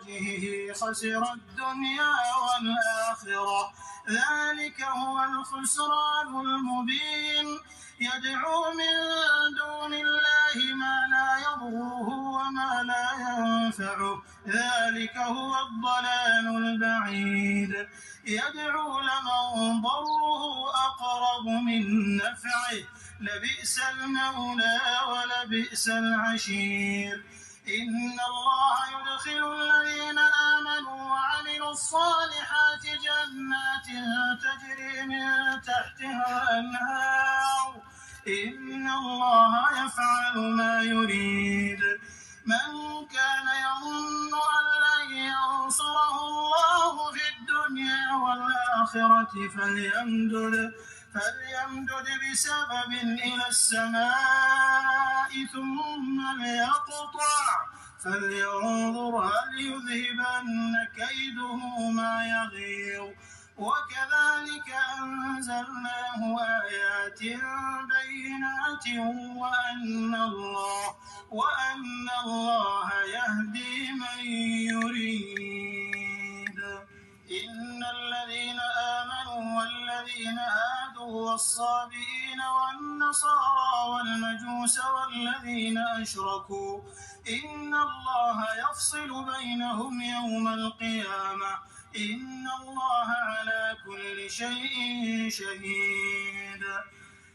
وجهه خسر الدنيا والآخرة ذلك هو الخسران المبين يدعو من دون الله ما لا يضره وما لا ينفعه ذلك هو الضلال البعيد يدعو لمن ضره أقرب من نفعه لبئس المولى ولبئس العشير إن الله يدخل الذين آمنوا وعملوا الصالحات جنات تجري من تحتها الأنهار إن الله يفعل ما يريد من كان يظن أن لن ينصره الله في الدنيا والآخرة فليمدد بسبب إلى السماء ثم ليقطع فلينظر هل يذهبن كيده ما يغيظ وكذلك أنزلناه آيات بينات وأن الله يهدي من يريد إن الذين آمنوا والذين هادوا والصابئين والنصارى والمجوس والذين أشركوا إن الله يفصل بينهم يوم القيامة إن الله على كل شيء شهيد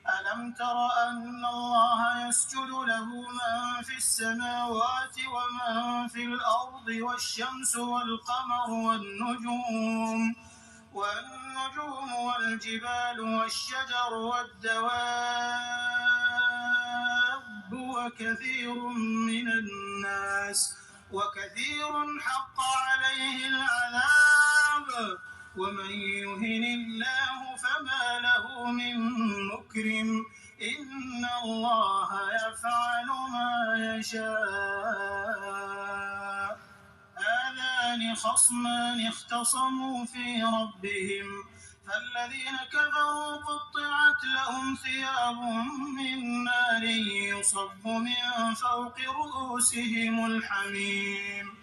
ألم تر أن الله يسجد له من في السماوات ومن في الأرض والشمس والقمر والنجوم والجبال والشجر والدواب وكثير حق عليه العذاب ومن يهن الله فما له من مكرم إن الله يفعل ما يشاء هذان خصمان اختصموا في ربهم فالذين كفروا قطعت لهم ثياب من نار يصب من فوق رؤوسهم الحميم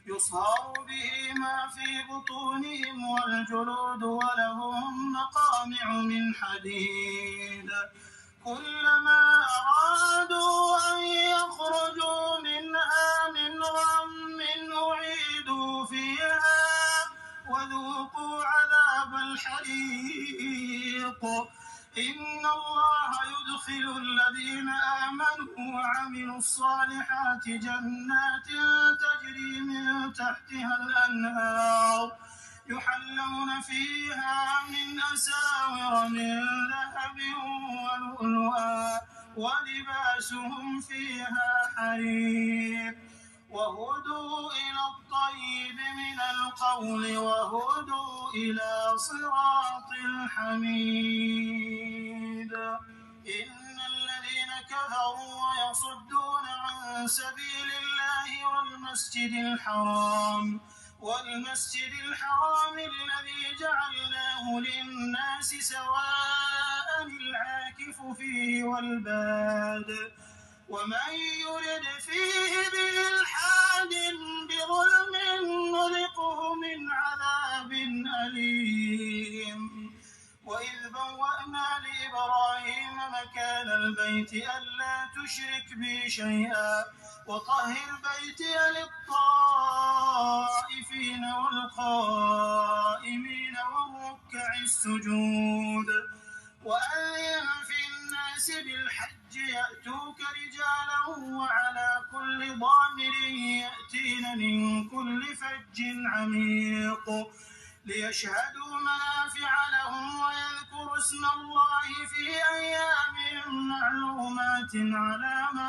يصهر به ما في بطونهم والجلود ولهم مقامع من حديد كلما أرادوا أن يخرجوا منها من غم أعيدوا فيها وذوقوا عذاب الحريق إن الله يدخل الذين آمنوا وعملوا الصالحات جنات تجري من تحتها الأنهار يحلون فيها من أساور من ذهب ولؤلؤا ولباسهم فيها حرير وهدوا إلى الطيب من القول وهدوا إلى صراط الحميد إن الذين كفروا ويصدون عن سبيل الله والمسجد الحرام الذي جعلناه للناس سواء العاكف فيه والباد ومن يرد فيه بإلحاد بظلم نذقه من عذاب أليم وإذ بوأنا لإبراهيم مكان البيت ألا تشرك بي شيئا وطهر بيتي للطائفين والقائمين والركع السجود وأذن في الناس بالحج يأتوك رجالا وعلى كل ضامر يأتين من كل فج عميق ليشهدوا منافع لهم ويذكروا اسم الله في أيام معلومات على ما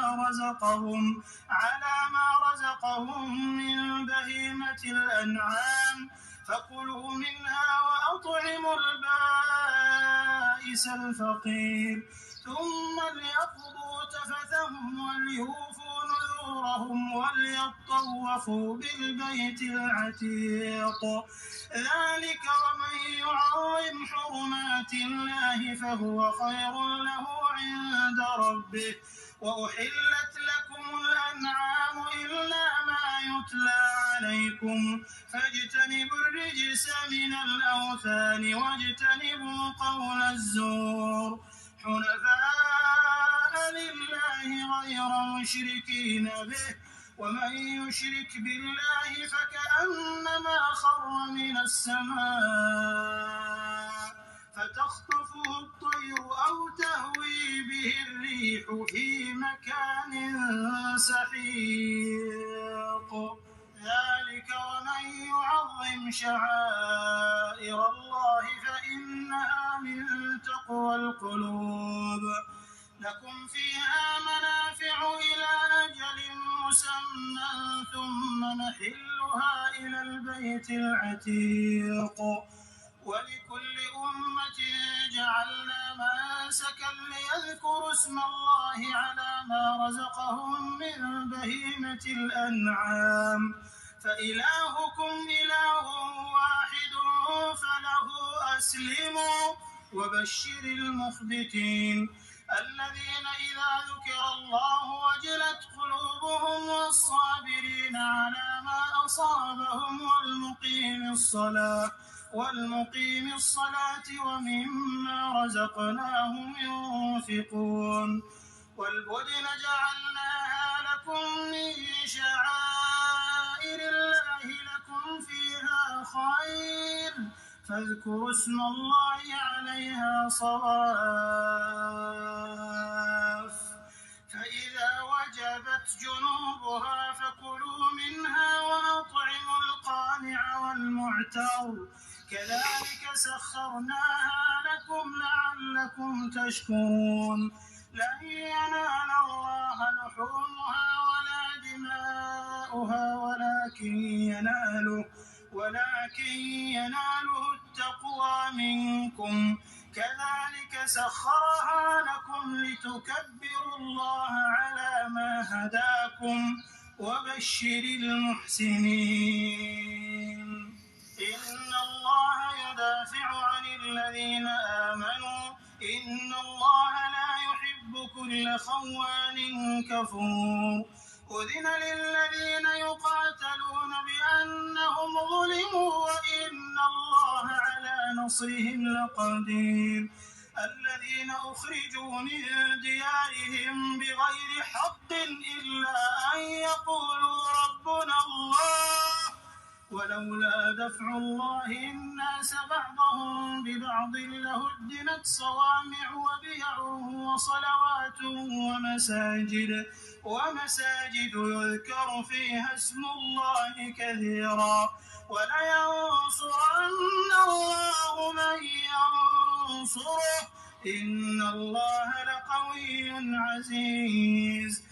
رزقهم من بهيمة الأنعام فكلوا منها وأطعموا البائس الفقير ثم ليقضوا تفثهم وليوفوا نذورهم وليطوفوا بالبيت العتيق ذلك ومن يعظم حرمات الله فهو خير له عند ربه وأحلت لكم الأنعام إلا ما يتلى عليكم فاجتنبوا الرجس من الأوثان واجتنبوا قول الزور حنفاء لله غير مشركين به ومن يشرك بالله فكأنما خر من السماء فتخطفه الطير أو تهوي به الريح في مكان سحيق ذلك ومن يعظم شعائر الله فإنها من تقوى القلوب لكم فيها منافع إلى أجل مسمى ثم محلها إلى البيت العتيق ولكل أمة جعلنا منسكا ليذكروا اسم الله على ما رزقهم من بهيمة الأنعام فإلهكم إله واحد فله أسلموا وبشر المخبتين الذين إذا ذكر الله وجلت قلوبهم والصابرين على ما أصابهم والمقيم الصلاة ومما رزقناهم ينفقون والبدن جعلناها لكم من شعائر الله لكم فيها خير فاذكروا اسم الله عليها صواف فإذا وجبت جنوبها فكلوا منها وأطعموا القانع والمعتر كذلك سخرناها لكم لعلكم تشكرون لن ينال الله لحومها ولا دماؤها ولكن يناله التقوى منكم كذلك سخرها لكم لتكبروا الله على ما هداكم وبشر المحسنين إن الله يدافع عن الذين آمنوا إن الله لا يحب كل خوان كفور أذن للذين يقاتلون بأنهم ظلموا وإن الله على نصرهم لقدير الذين أخرجوا من ديارهم بغير حق إلا أن يقولوا ربنا الله ولولا دفع الله الناس بعضهم ببعض لهدمت صوامع وبيع وصلوات ومساجد يذكر فيها اسم الله كثيرا ولينصرن الله من ينصره إن الله لقوي عزيز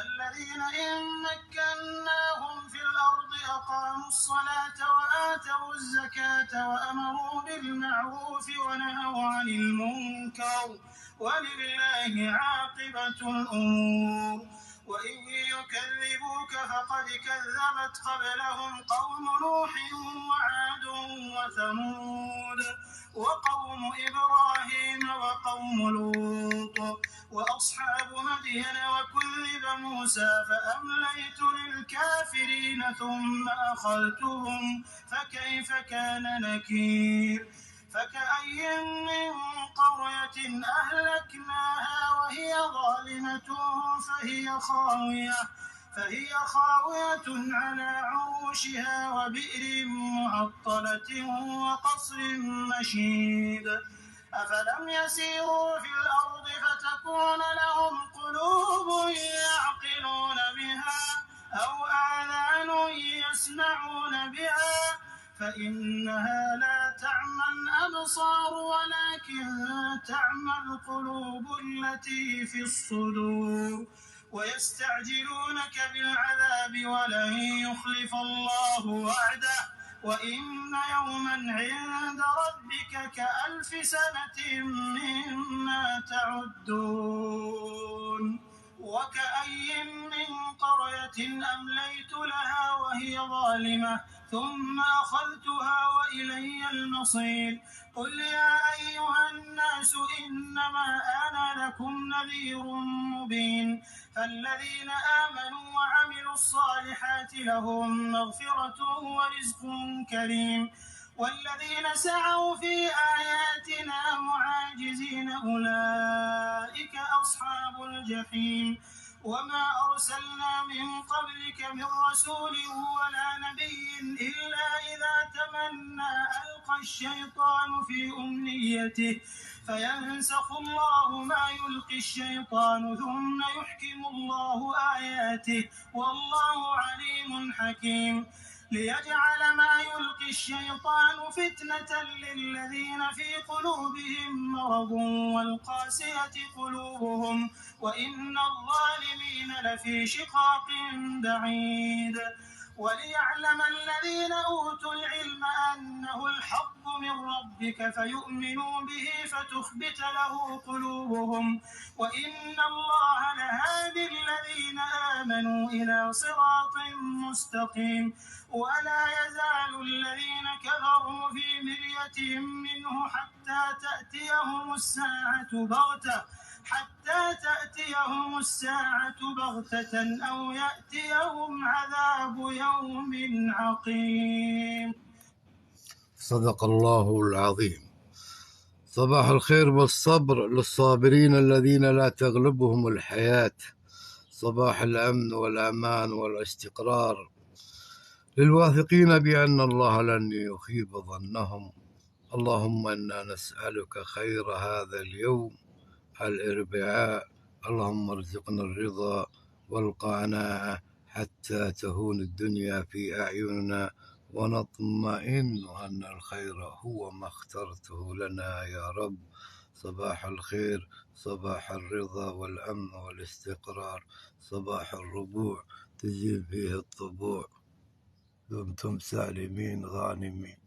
الذين إن مكناهم في الأرض أقاموا الصلاة وآتوا الزكاة وأمروا بالمعروف ونهوا عن المنكر ولله عاقبة الأمور وإن يكذبوك فقد كذبت قبلهم قوم نوح وعاد وثمود وقوم إبراهيم وقوم لوط وأصحاب مدين وكذب موسى فأمليت للكافرين ثم أخذتهم فكيف كان نكير فكأي من قرية أهلكناها وهي ظالمة فهي خاوية على عروشها وبئر معطلة وقصر مشيد أفلم يسيروا في الأرض فتكون لهم قلوب يعقلون بها أو آذان يسمعون بها فإنها لا تعمى الأبصار ولكن تعمى القلوب التي في الصدور ويستعجلونك بالعذاب ولن يخلف الله وعده وإن يوما عند ربك كألف سنة مما تعدون وكأي من قرية أمليت لها وهي ظالمة ثم أخذتها وإلي المصير. قل يا أيها الناس إنما أنا لكم نذير مبين. فالذين آمنوا وعملوا الصالحات لهم مغفرة ورزق كريم، والذين سعوا في آياتنا معاجزين أولئك أصحاب الجحيم. وما أرسلنا من قبلك من رسول ولا نبي إلا إذا تمنى ألقى الشيطان في أمنيته فينسخ الله ما يلقي الشيطان ثم يحكم الله آياته والله عليم حكيم. ليجعل ما يلقي الشيطان فتنة للذين في قلوبهم مرض والقاسية قلوبهم وإن الظالمين لفي شقاق بعيد. وليعلم الذين أوتوا العلم أنه الحق من ربك فيؤمنوا به فتخبت له قلوبهم وإن الله لهادي الذين آمنوا إلى صراط مستقيم. ولا يزال الذين كفروا في مرية منه حتى تأتيهم الساعة بغتة أو يأتيهم عذاب يوم عقيم. صدق الله العظيم. صباح الخير والصبر للصابرين الذين لا تغلبهم الحياة. صباح الأمن والأمان والاستقرار للواثقين بأن الله لن يخيب ظنهم. اللهم إنا نسألك خير هذا اليوم الأربعاء. اللهم ارزقنا الرضا والقناعة حتى تهون الدنيا في أعيننا ونطمئن أن الخير هو ما اخترته لنا يا رب. صباح الخير، صباح الرضا والأمن والاستقرار، صباح الربوع تجيب فيه الطبوع. دمتم سالمين غانمين.